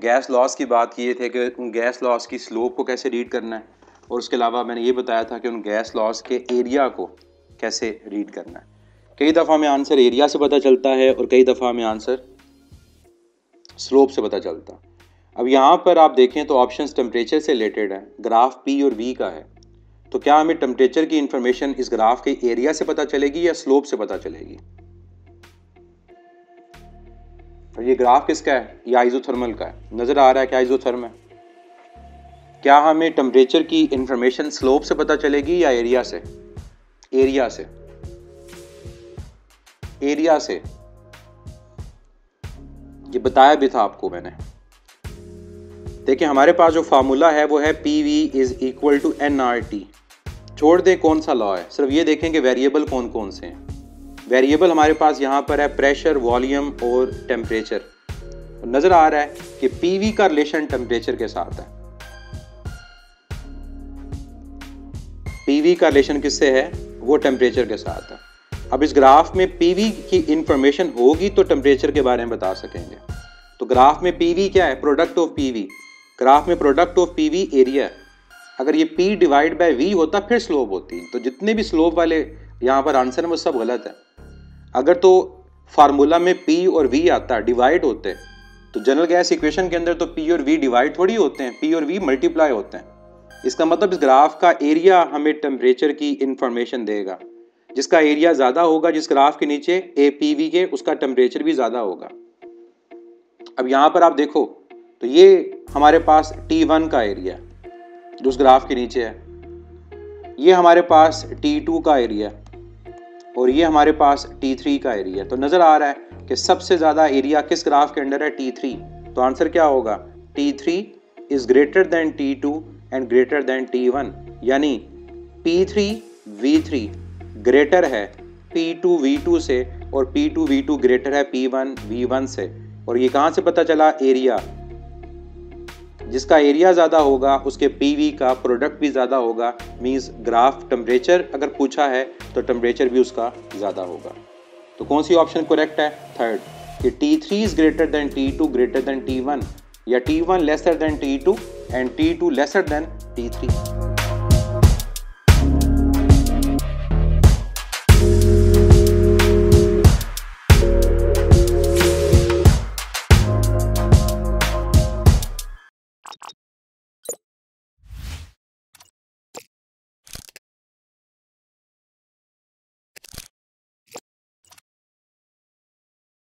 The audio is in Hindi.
गैस लॉस की बात किए थे कि उन गैस लॉस की स्लोप को कैसे रीड करना है, और उसके अलावा मैंने ये बताया था कि उन गैस लॉस के एरिया को कैसे रीड करना है। कई दफ़ा हमें आंसर एरिया से पता चलता है और कई दफ़ा हमें आंसर स्लोप से पता चलता है। अब यहाँ पर आप देखें तो ऑप्शंस टेम्परेचर से रिलेटेड है, ग्राफ पी और वी का है। तो क्या हमें टेम्परेचर की इंफॉर्मेशन इस ग्राफ के एरिया से पता चलेगी या स्लोप से पता चलेगी? और ये ग्राफ किसका है? ये आइसोथर्मल का है। नजर आ रहा है कि आइसोथर्म है। क्या हमें टेम्परेचर की इंफॉर्मेशन स्लोप से पता चलेगी या एरिया से? एरिया से। एरिया से ये बताया भी था आपको मैंने। देखिए हमारे पास जो फार्मूला है वो है PV is equal to NRT। छोड़ दें कौन सा लॉ है, सिर्फ ये देखें कि वेरिएबल कौन कौन से हैं। वेरिएबल हमारे पास यहाँ पर है प्रेशर, वॉल्यूम और टेम्परेचर। नजर आ रहा है कि PV का रिलेशन टेम्परेचर के साथ है। PV का रिलेशन किससे है? वो टेम्परेचर के साथ है। अब इस ग्राफ में PV की इंफॉर्मेशन होगी तो टेम्परेचर के बारे में बता सकेंगे। तो ग्राफ में PV क्या है? Product of PV। ग्राफ में प्रोडक्ट ऑफ PV एरिया। अगर ये P डिवाइड बाय V होता फिर स्लोप होती। तो जितने भी स्लोप वाले यहाँ पर आंसर है वो सब गलत है। अगर तो फार्मूला में P और V आता डिवाइड होते तो जनरल गैस इक्वेशन के अंदर तो P और V डिवाइड थोड़ी होते हैं, P और V मल्टीप्लाई होते हैं। इसका मतलब इस ग्राफ का एरिया हमें टेम्परेचर की इंफॉर्मेशन देगा। जिसका एरिया ज़्यादा होगा जिस ग्राफ के नीचे APV के, उसका टेम्परेचर भी ज़्यादा होगा। अब यहाँ पर आप देखो तो ये हमारे पास T1 का एरिया जो उस ग्राफ के नीचे है, ये हमारे पास T2 का एरिया और ये हमारे पास T3 का एरिया। तो नज़र आ रहा है कि सबसे ज़्यादा एरिया किस ग्राफ के अंदर है? T3। तो आंसर क्या होगा? T3 is greater than T2 and greater than T1, यानी P3 V3 ग्रेटर है P2 V2 से और P2 V2 ग्रेटर है P1 V1 से। और ये कहाँ से पता चला? एरिया। जिसका एरिया ज़्यादा होगा उसके PV का प्रोडक्ट भी ज़्यादा होगा। मींस ग्राफ टेम्परेचर अगर पूछा है तो टेम्परेचर भी उसका ज़्यादा होगा। तो कौन सी ऑप्शन करेक्ट है? थर्ड, कि T3 is greater than T2 greater than T1, या T1 lesser than T2 and T2 lesser than T3।